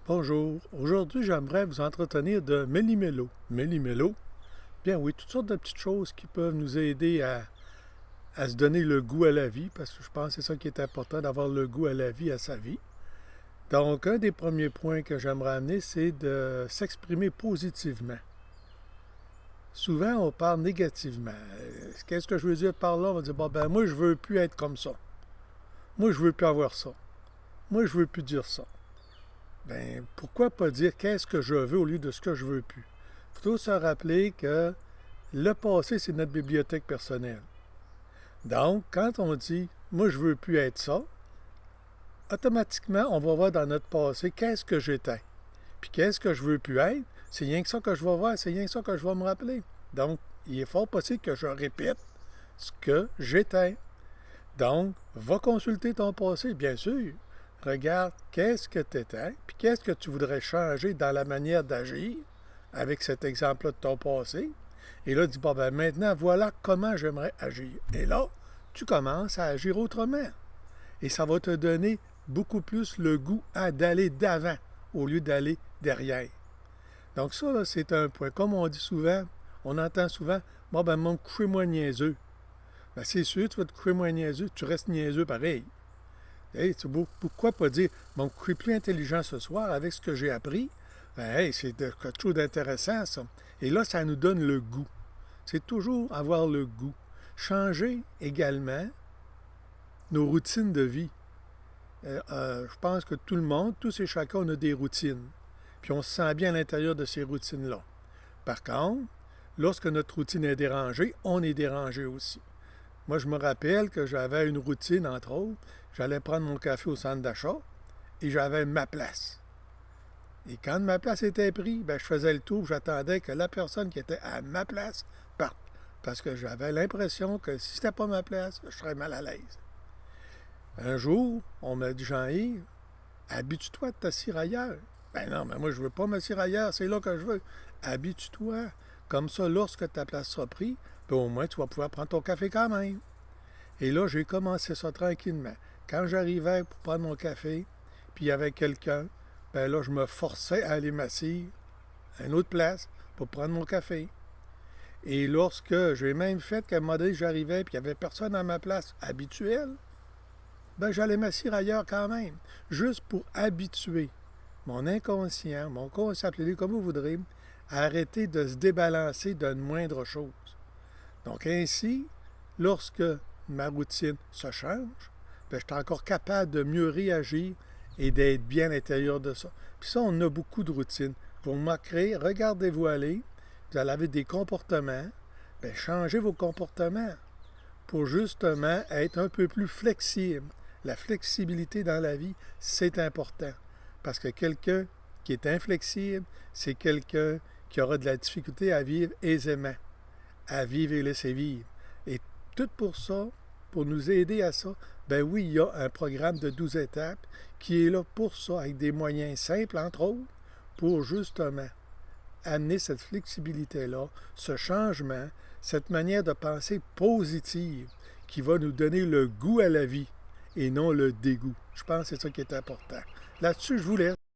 Bonjour, aujourd'hui j'aimerais vous entretenir de méli-mélo. Méli-mélo, bien oui, toutes sortes de petites choses qui peuvent nous aider à se donner le goût à la vie, parce que je pense que c'est ça qui est important, d'avoir le goût à la vie, à sa vie. Donc, un des premiers points que j'aimerais amener, c'est de s'exprimer positivement. Souvent, on parle négativement. Qu'est-ce que je veux dire par là? On va dire, bon, ben moi, je veux plus être comme ça. Moi, je veux plus avoir ça. Moi, je veux plus dire ça. Ben, pourquoi pas dire qu'est-ce que je veux au lieu de ce que je veux plus? Il faut se rappeler que le passé, c'est notre bibliothèque personnelle. Donc, quand on dit moi, je veux plus être ça, automatiquement, on va voir dans notre passé qu'est-ce que j'étais. Puis qu'est-ce que je veux plus être, c'est rien que ça que je vais voir, c'est rien que ça que je vais me rappeler. Donc, il est fort possible que je répète ce que j'étais. Donc, va consulter ton passé, bien sûr. Regarde qu'est-ce que tu étais, puis qu'est-ce que tu voudrais changer dans la manière d'agir avec cet exemple-là de ton passé. Et là, dis, bon, ben maintenant, voilà comment j'aimerais agir. Et là, tu commences à agir autrement. Et ça va te donner beaucoup plus le goût d'aller d'avant au lieu d'aller derrière. Donc ça, là, c'est un point. Comme on dit souvent, on entend souvent, bon, ben, mon coucher-moi niaiseux. Ben, c'est sûr, tu vas te coucher moins niaiseux, tu restes niaiseux pareil. Hey, pourquoi pas dire, bon, je suis plus intelligent ce soir avec ce que j'ai appris? Ben, hey, c'est quelque chose d'intéressant, ça. Et là, ça nous donne le goût. C'est toujours avoir le goût. Changer également nos routines de vie. Je pense que tout le monde, tous et chacun, on a des routines. Puis on se sent bien à l'intérieur de ces routines-là. Par contre, lorsque notre routine est dérangée, on est dérangé aussi. Moi, je me rappelle que j'avais une routine, entre autres. J'allais prendre mon café au centre d'achat et j'avais ma place. Et quand ma place était prise, ben, je faisais le tour, j'attendais que la personne qui était à ma place parte. Parce que j'avais l'impression que si c'était pas ma place, je serais mal à l'aise. Un jour, on m'a dit, Jean-Yves, habitue-toi de t'asseoir ailleurs. Ben non, mais moi, je veux pas m'asseoir ailleurs, c'est là que je veux. Habitue-toi. Comme ça, lorsque ta place sera prise, ben, au moins, tu vas pouvoir prendre ton café quand même. Et là, j'ai commencé ça tranquillement. Quand j'arrivais pour prendre mon café, puis il y avait quelqu'un, ben là, je me forçais à aller m'asseoir à une autre place pour prendre mon café. Et lorsque j'ai même fait qu'à un moment donné, j'arrivais puis il n'y avait personne à ma place habituelle, ben j'allais m'asseoir ailleurs quand même, juste pour habituer mon inconscient, mon conscient, appelez-le comme vous voudrez, à arrêter de se débalancer d'une moindre chose. Donc ainsi, lorsque ma routine se change, ben, je suis encore capable de mieux réagir et d'être bien à l'intérieur de ça. Puis ça, on a beaucoup de routines. Vous remarquerez, regardez-vous aller, vous allez avoir des comportements, bien, changez vos comportements pour justement être un peu plus flexible. La flexibilité dans la vie, c'est important. Parce que quelqu'un qui est inflexible, c'est quelqu'un qui aura de la difficulté à vivre aisément, à vivre et laisser vivre. Et tout pour ça, pour nous aider à ça, ben oui, il y a un programme de 12 étapes qui est là pour ça, avec des moyens simples, entre autres, pour justement amener cette flexibilité-là, ce changement, cette manière de penser positive qui va nous donner le goût à la vie et non le dégoût. Je pense que c'est ça qui est important. Là-dessus, je vous laisse.